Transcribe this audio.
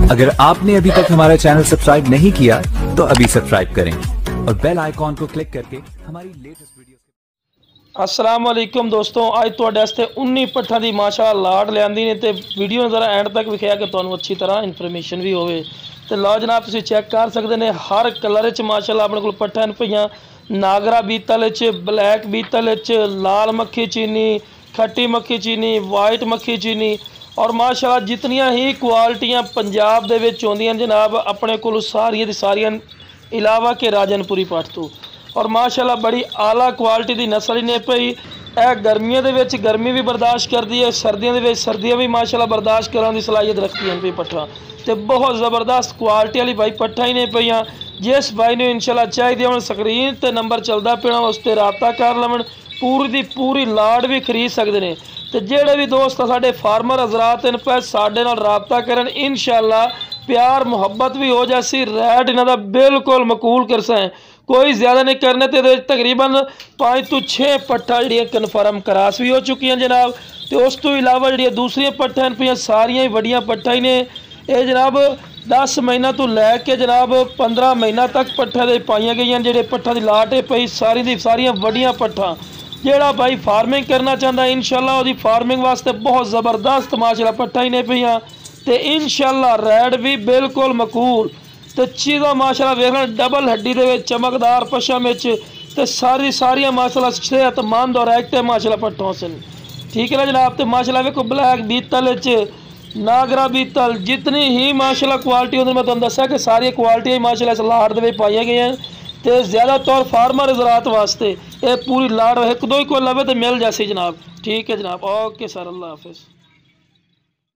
अगर आपने अभी तक हमारा चैनल सब्सक्राइब नहीं किया तो अभी सब्सक्राइब करें और बेल आइकॉन को क्लिक करके हमारी लेटेस्ट वीडियो। अस्सलाम वालेकुम दोस्तों, अज तुहाडे वास्ते 19 पट्ठा की माशा लाड लियांदी ने ते वीडियो जरा एंड तक विखिया कि तुहानू अच्छी तरह इन्फॉर्मेशन भी होवे। ते लो जनाब तुसीं चेक कर सकते हैं हर कलर च माशाअल्लाह अपने कोल पट्ठा पईयां। नागरा बीतल च, ब्लैक बीतल च, लाल मक्खी चीनी, खट्टी मक्खी चीनी, वाइट मक्खी चीनी और माशाअल्लाह जितनियां ही क्वालिटियां पंजाब दे विच होंदियां जनाब अपने कोल सारियां दी सारियां इलावा के राजनपुरी पट्ठ तो और माशाअल्लाह बड़ी आला क्वालिटी की नस्ल ने पई। यह गर्मियों के विच गर्मी भी बर्दाश्त करती है, सर्दियों के विच सर्दियाँ भी माशाअल्लाह बर्दाश्त करने की सलाहियत रखती हैं पई पट्ठा। तो बहुत ज़बरदस्त क्वालिटी वाली भाई पट्ठा ही ने पईयां। जिस भाई ने इंशाल्लाह चाहिए हम स्क्रीन पर नंबर चलता पैना उस पर रबता कर लवन, पूरी दी पूरी लाड भी खरीद सकते हैं। तो जेड़े भी दोस्त साडे फार्मर हजरात इन पे साडे नाल रबता करन इंशाल्लाह प्यार मुहब्बत भी हो जासी। रेट इन्हां दा बिल्कुल मकूल कर सकें, कोई ज़्यादा नहीं करने। तो तकरीबन 5 तो 6 पट्ठा जी कन्फर्म करास भी हो चुकी हैं जनाब। तो उस तो इलावा जी दूसरिया पट्ठा पे सारिया ही वड्डियां पट्ठा ही ने। ये जनाब 10 महीना तो लैके जनाब 15 महीना तक पट्ठा दे पाई गई जेडे पट्ठा की लाट है पई सारी दी सारियां वड्डियां पट्ठा। जेड़ा भाई फार्मिंग करना चाहता इंशाल्लाह उसकी फार्मिंग वास्ते बहुत ज़बरदस्त माशाअल्लाह पट्ठा ही ने पईयां। तो इंशाल्लाह रेट भी बिल्कुल मकूल। तो चीज़ा माशाअल्लाह वेखना डबल हड्डी दे चमकदार पशम तो सारिया माशाअल्लाह सेहतमंद और एक्टिव माशाअल्लाह पट्ठों सन। ठीक है ना जनाब। तो माशाअल्लाह वेखो ब्लैक बीतल नागरा बीतल जितनी ही माशाअल्लाह क्वालिटी होंदी मैं तुहानू दस्सिया कि सारी क्वालिटी माशाअल्लाह इस लाड़ दे विच पाई गई हैं। तो ज़्यादातर फार्मर हज़रात वास्ते ये पूरी लाड़ एक दो ही कोई लवे तो मिल जासी जनाब। ठीक है जनाब, ओके सर, अल्लाह हाफिज़।